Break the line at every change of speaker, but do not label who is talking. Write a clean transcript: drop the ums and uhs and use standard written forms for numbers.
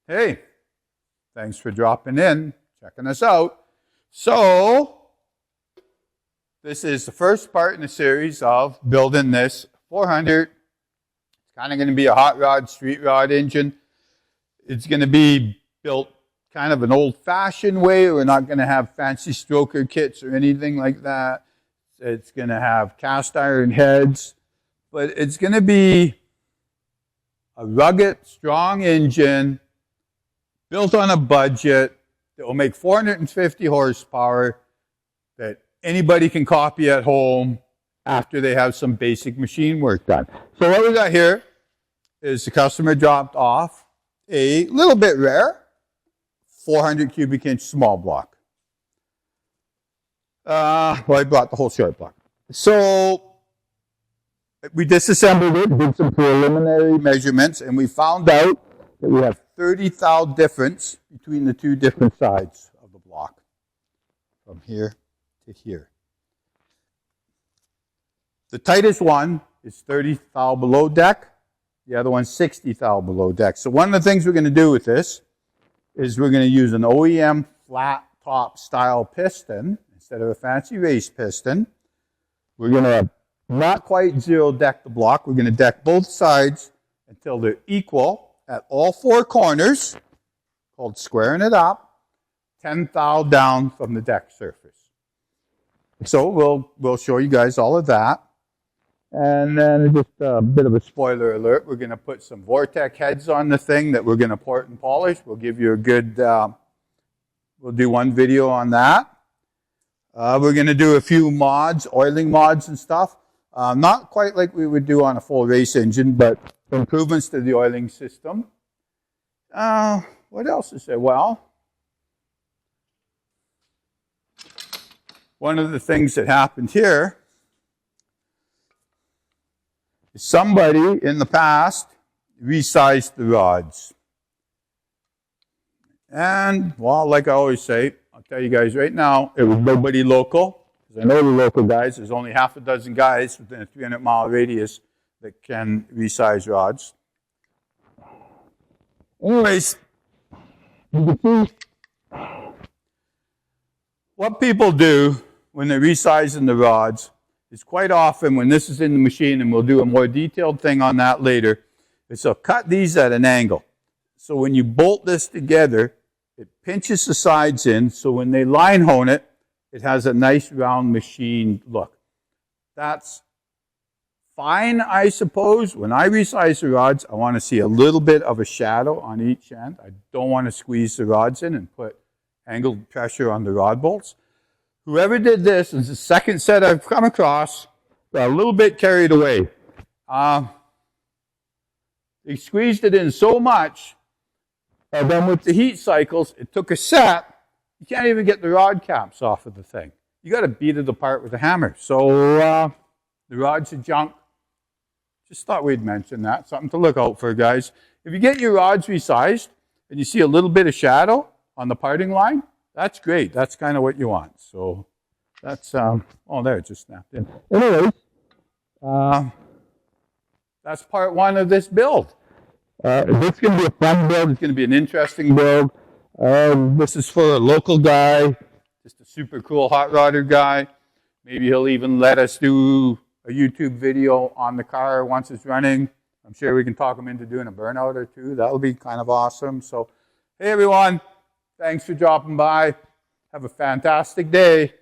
Hey, thanks for dropping in, checking us out. So, this is the first part in the series of building this 400. It's kind of going to be a hot rod, street rod engine. It's going to be built kind of an old-fashioned way. We're not going to have fancy stroker kits or anything like that. It's going to have cast iron heads, but it's going to be a rugged, strong engine built on a budget that will make 450 horsepower that anybody can copy at home after they have some basic machine work done. So what we got here is the customer dropped off a little bit rare 400 cubic inch small block. Well, I brought the whole short block. So we disassembled it, did some preliminary measurements, and we found out that we have 30 thou difference between the two different sides of the block, from here to here. The tightest one is 30 thou below deck, the other one's 60 thou below deck. So one of the things we're going to do with this is we're going to use an OEM flat top style piston instead of a fancy race piston. We're going to not quite zero deck the block. We're going to deck both sides until they're equal at all four corners, called squaring it up, 10 thou down from the deck surface. So we'll show you guys all of that. And then just a bit of a spoiler alert, we're going to put some Vortec heads on the thing that we're going to port and polish. We'll give you a good, we'll do one video on that. We're going to do a few mods, oiling mods and stuff. Not quite like we would do on a full race engine, but improvements to the oiling system. What else is there? Well, one of the things that happened here is somebody in the past resized the rods. And, well, like I always say, I'll tell you guys right now, it was nobody local. Because I know the local guys, there's only half a dozen guys within a 300-mile radius that can resize rods. Anyways, you can see what people do when they're resizing the rods is quite often when this is in the machine, and we'll do a more detailed thing on that later, is they'll cut these at an angle. So when you bolt this together, it pinches the sides in, so when they line hone it, it has a nice round machine look. That's fine, I suppose. When I resize the rods, I want to see a little bit of a shadow on each end. I don't want to squeeze the rods in and put angled pressure on the rod bolts. Whoever did this is the second set I've come across, got a little bit carried away. They squeezed it in so much, and then with the heat cycles, it took a set. You can't even get the rod caps off of the thing. You got to beat it apart with a hammer. So the rods are junk. Just thought we'd mention that. Something to look out for, guys. If you get your rods resized and you see a little bit of shadow on the parting line, that's great. That's kind of what you want. So that's, oh, there, it just snapped in. Anyways, that's part one of this build. This is going to be a fun build. It's going to be an interesting build. This is for a local guy, just a super cool hot rodder guy. Maybe he'll even let us do a YouTube video on the car once it's running. I'm sure we can talk him into doing a burnout or two. That'll be kind of awesome. So, hey everyone, thanks for dropping by. Have a fantastic day.